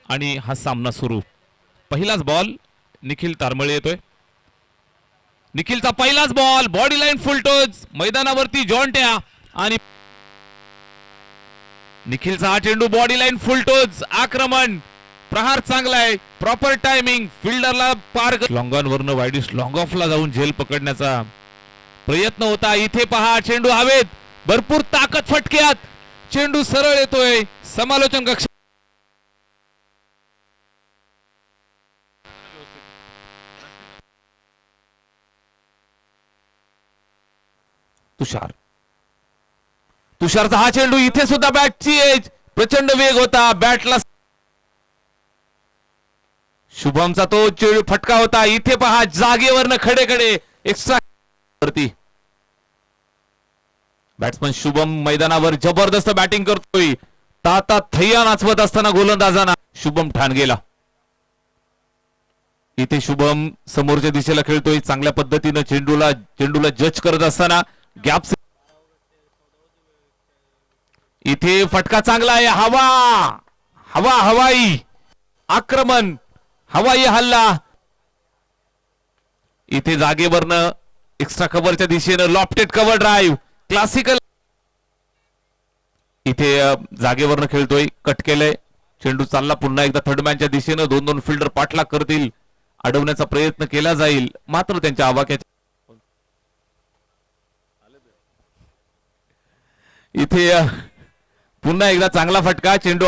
आणि हा सामना सुरू. पहिलाच बॉल निखिल तारमळे येतोय. निखिलचा पहिलाच बॉल बॉडी लाईन फुलटोज मैदानावरती जॉन्ट्या आणि निखिलचा हा चेंडू बॉडी लाईन फुलटोज आक्रमण प्रहार चांगला आहे प्रॉपर टायमिंग फिल्डरला पार लॉंगॉनवरनं वाईडिश लॉंग ऑफला जाऊन झेल पकडण्याचा प्रयत्न होता. इथे पहा चेंडू हवेत भरपूर ताकद फटक्यात चेंडू सरळ येतोय समालोचन कक्ष. तुषारचा हा चेंडू इथे सुद्धा बॅटची एज प्रचंड वेग होता बॅटला. शुभमचा तो चेंडू फटका होता. इथे पहा जागेवरनं खडे खडे एक्स्ट्रा वरती बॅट्समन शुभम मैदानावर जबरदस्त बॅटिंग करतोय. ताता थैया नाचवत असताना गोलंदाजांना शुभम ठाण गेला. इथे शुभम समोरच्या दिशेला खेळतोय चांगल्या पद्धतीनं चेंडूला जज करत असताना गॅप इथे फटका चांगला आहे. हवाई आक्रमण हवाई हल्ला इथे जागेवरनं एक्स्ट्रा कव्हरच्या दिशेनं लॉफ्टेड कव्हर ड्राईव्ह क्लासिकल इथे जागेवरनं खेळतोय कट केलंय चेंडू चालला पुन्हा एकदा थर्ड मॅनच्या दिशेनं दोन फिल्डर पाठलाग करतील अडवण्याचा प्रयत्न केला जाईल मात्र त्यांच्या आवाक्याच्या इथे पुन्हा एकदा चांगला फटका चेंडू